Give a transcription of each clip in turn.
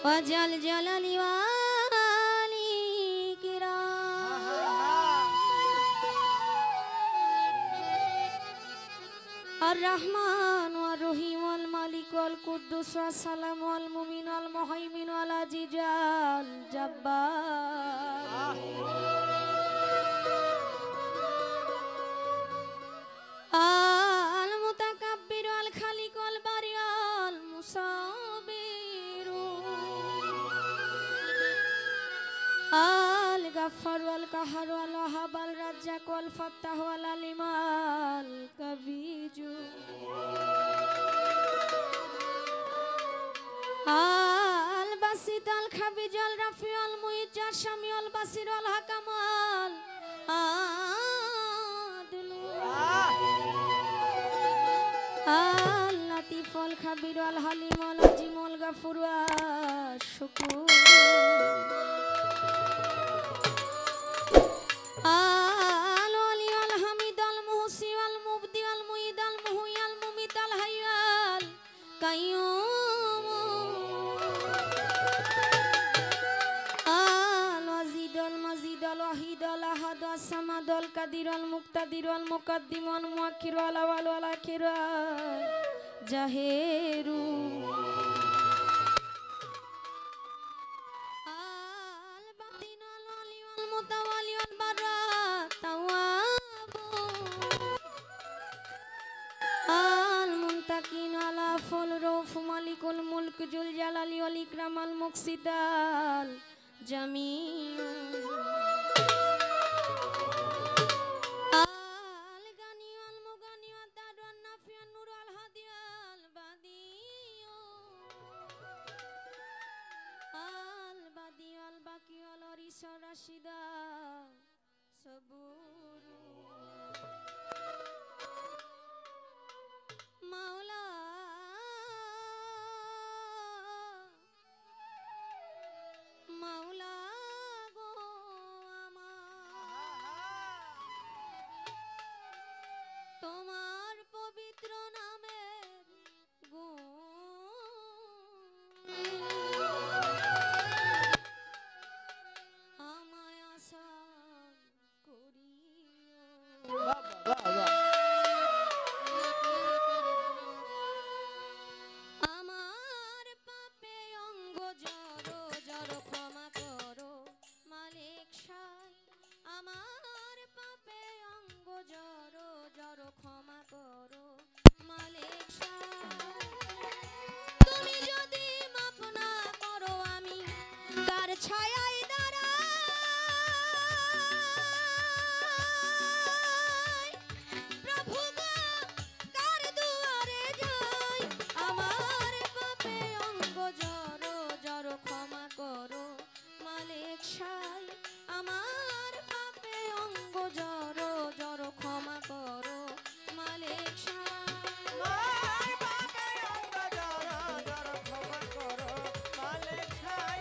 वजल जलली वाली الرحمن والرحيم والمالك والقدوس والسلام والمؤمن والمهيمن والعزيز الجبار المتكبر والخالق والبارئ المصور الغفار والقهار والوهاب الرزاق والفتاح والعليم الكبير الباسط الخبير الرفيع المعز السميع البصير الحكم العادل اللطيف الخبير الحليم العظيم الغفور الشكور الولي الحميد المحصي والمبدي والمعيد المحيي المميت الحي القيوم الوزيد المزيد الوحيد الاحد الصمد القدير المقتدر المقدم المؤخر الاول والاخر الظاهر مالك الملك ذو الجلال والإكرام المقسط الجميع الغني المغني الدار النافع النور الهادي البديع البديع الباقي الوارث الرشيد صبور مولا মাওলা গো আমার তোমার পবিত্র নামের গুণ আমায় আসান করিও আমার পাপে অঙ্গ জড়ো জড়ো ক্ষমা করো মালিক সাই আমার পাপে অঙ্গ জড়ো জড়ো ক্ষমা করো মালিক সাই তুমি যদি মাফ না করো আমি কার ছায়ায় দাঁড়াই প্রভু গো কার দুয়ারে যাই আমার পাপে অঙ্গ জড়ো জড়ো ক্ষমা করো মালিক সাই আমার পাপে অঙ্গ জড়ো জড়ো ক্ষমা করো মালিক সাই আমার পাপে অঙ্গ জড়ো জড়ো ক্ষমা করো মালিক সাই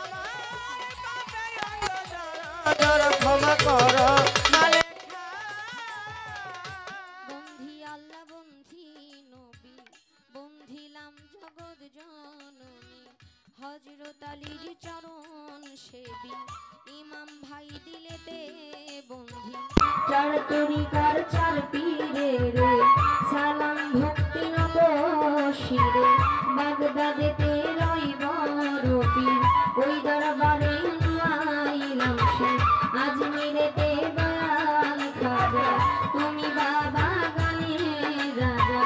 আমার পাপে অঙ্গ জড়ো জড়ো ক্ষমা করো মালিক বন্ধি আল্লাহ বন্ধি নবী বন্ধিলাম জগৎ জননী হযরত আলীর চরণ সেবী ইমাম ভাই দিলেতে বন্ধি চার তরিকার চার পীরে রে সালাম ভক্তি নত শিরে বাগদাদেতে রইব রবি ওই দরবারে আইলাম সে আজমিরেতে দয়াল খাজা তুমি বাবা গানের রাজা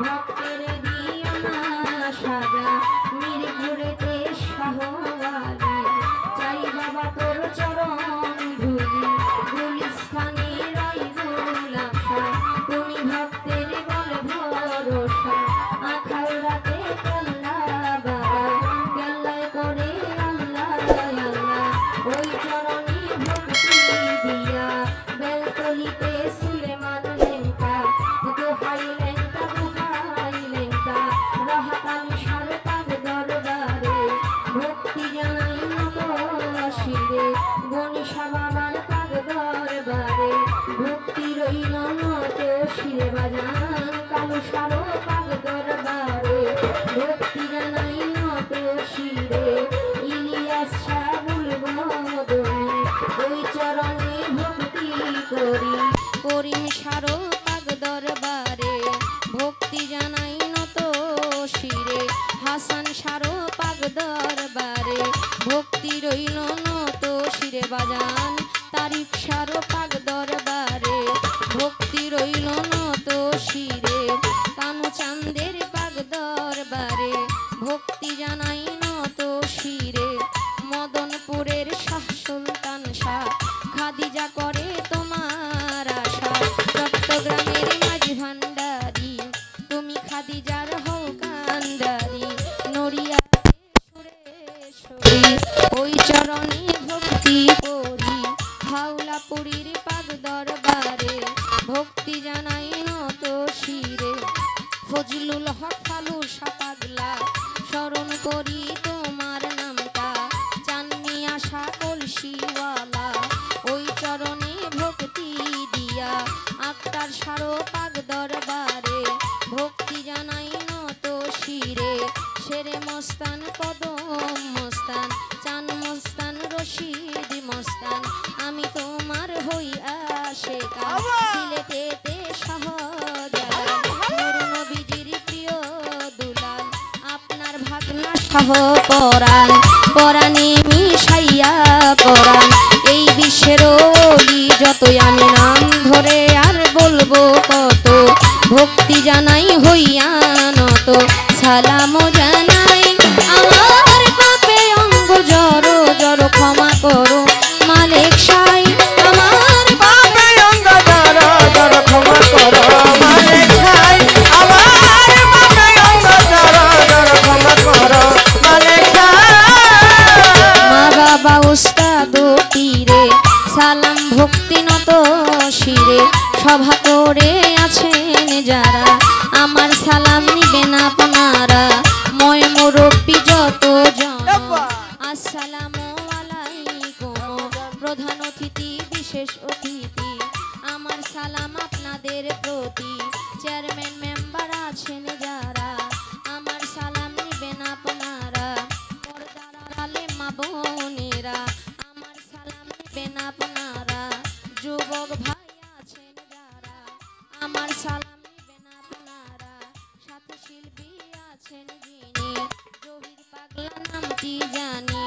ভক্তের দিও না সাজা মিরপুরেতে শাহওয়ালি চাই বাবা তোর চরণ ধুলি গুলিস্তানে রইবুল আশা তুমি ভক্তের বল ভরসা আখাল রাতে কেল্লা বাবা কেল্লায় করে আল্লাহ আল্লাহ ওই চরণে ভক্তি দিয়া বেলতলিতে সুলেমান লেঙ্কা দোহাই লেঙ্কা রহাতাল সারতার দরবারে ভক্তি জানাই নত শিরে গণেশা বাবার পাগ দরবারে ভক্তি রইল নত শিরে বাজান কালু সারো পাগ দরবারে ভক্তি জানাই নত শিরে পাক দরবারে ভক্তি রইল নত শিরে বাজান তারিখ সারো পাক দরবারে ভক্তি রইল নত শিরে কানু চাঁদের পাক দরবারে ভক্তি জানাই নত শিরে মদনপুরের শাহ সুলতান শাহ খাদিজা করে তোমার আশা চট্টগ্রামের মাঝি ভান্ডারি তুমি খাদিজার হও কান্ডারি নড়িয়া সুরেশ্বরী ওই চরণে ভক্তি করি হাওলাপুরীর পাক দরবারে ভক্তি জানাই নত শিরে ফজলুল হক ফালু সাপাগলা স্মরণ করি তোমার নামটা চাননি আশা কলসিওয়ালা ওই চরণে ভক্তি দিয়া আক্তার সারো পাক দরবারে ভক্তি জানাই নত শিরে শেরে মস্তান কদম মস্তান চান মস্তান রশিদ মস্তান আমি তোমার হই আশেকা সিলেটেতে শাহজালাল নূর নবীজির প্রিয় দুলাল আপনার ভাগনা শাহ পরাণ পরাণে মিশাইয়া পরাণ এই বিশ্বের ওলি যতই আমি নাম ধরে আর বলবো কত ভক্তি জানাই হইয়া নত সালাম জানাই আমার পাপে অঙ্গ জড়ো জড়ো ক্ষমা করো মালিক সাই আমার পাপে অঙ্গ জড়ো জড়ো ক্ষমা করো মালিক সাই আমার পাপে অঙ্গ জড়ো জড়ো ক্ষমা করো মালিক সাই মা বাবা উস্তাদ পীরে সালাম ভক্তি নত শিরে সভা করে আছেন যারা আমার সালাম নিবেন আপনারা ময় মুরব্বী যত জন আসসালামু আলাইকুম প্রধান অতিথি বিশেষ অতিথি আমার সালাম আপনাদের প্রতি চেয়ারম্যান মেম্বার আছেন যারা আমার সালাম নিবেন আপনারা পর্দার আড়ালে মা বোনেরা আমার সালাম নিবেন আপনারা যুবক ভাই আছেন যারা আমার সালাম নিবেন আপনারা সাথে শিল্পী আছেন যিনি জহির পাগলা নামটি জানি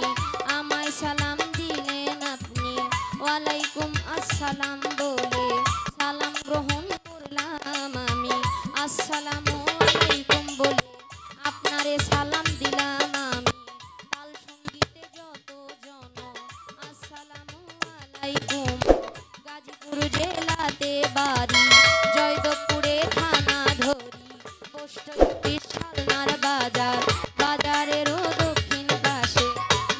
আমায় সালাম দিলেন আপনি ওয়ালাইকুম আসসালাম বলে সালাম গ্রহণ করলাম আমি আসসালামু আলাইকুম বলে আপনারে সালাম দিলাম আমি তাল সঙ্গীতে যত জন আসসালামু আলাইকুম গাজীপুর জেলাতে বাড়ি জয়দেবপুরে থানা ধরি পোস্ট অফিস শালনার বাজার বাজারেরও দক্ষিণ পাশে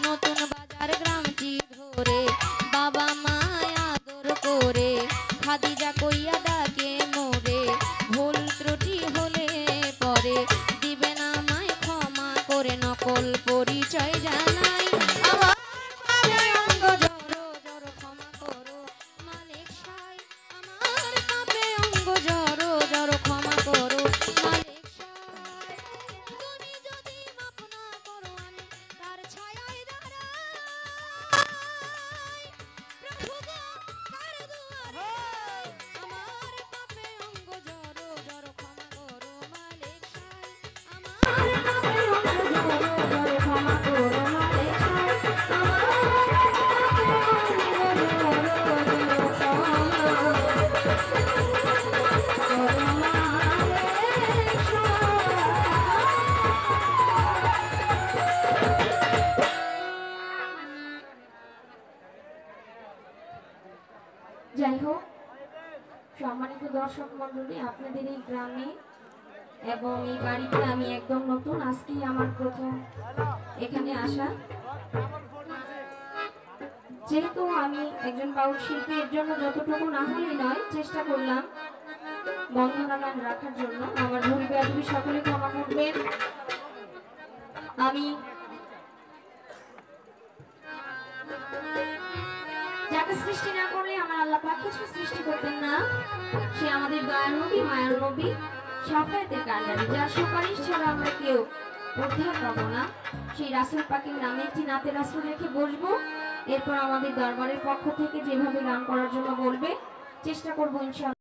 নতুন বাজার গ্রামটি ধরে বাবা মায় আদর করে খাদিজা কইয়া ডাকে মোরে ভুল ত্রুটি হলে পরে দিবেন আমায় ক্ষমা করে নকল পরিচয় জানাই আমার পাপে অঙ্গ জড়ো জড়ো ক্ষমা করো মালিক সাই আমার পাপে অঙ্গ জড়ো জড়ো ক্ষমা করো মালিক সাই তুমি যদি মাফ না করো আমি তার ছায়ায় দাঁড়াই প্রভু গো কার দুয়ারে আমার পাপে অঙ্গ জড়ো জড়ো ক্ষমা করো মালিক সাই আমার পাপে অঙ্গ জড়ো জড়ো ক্ষমা করো মালিক সাই আমার যাই হোক সম্মানিত দর্শক মন্ডলী আপনাদের এই গ্রামে এবং এই বাড়িতে আমি একদম নতুন আজকেই আমার প্রথম এখানে আসা যেহেতু আমি একজন বাউল শিল্পী এর জন্য যতটুকু না হলেই নয় চেষ্টা করলাম বন্ধনা গান রাখার জন্য আমার ভুল বেয়াদবি সকলে ক্ষমা করবেন আমি যাকে সৃষ্টি না করলে আমার আল্লাহ পাক কিছু সৃষ্টি করতেন না সে আমাদের দয়ার নবী মায়ার নবী শাফায়াতের কান্ডারি যার সুপারিশ ছাড়া আমরা কেউ উদ্ধার পাবো না সেই রাসূল পাকের নামে একটি নাতে রাসূল রেখে বসবো এরপর আমাদের দরবারের পক্ষ থেকে যেভাবে গান করার জন্য বলবে চেষ্টা করবো ইনশাআল্লাহ।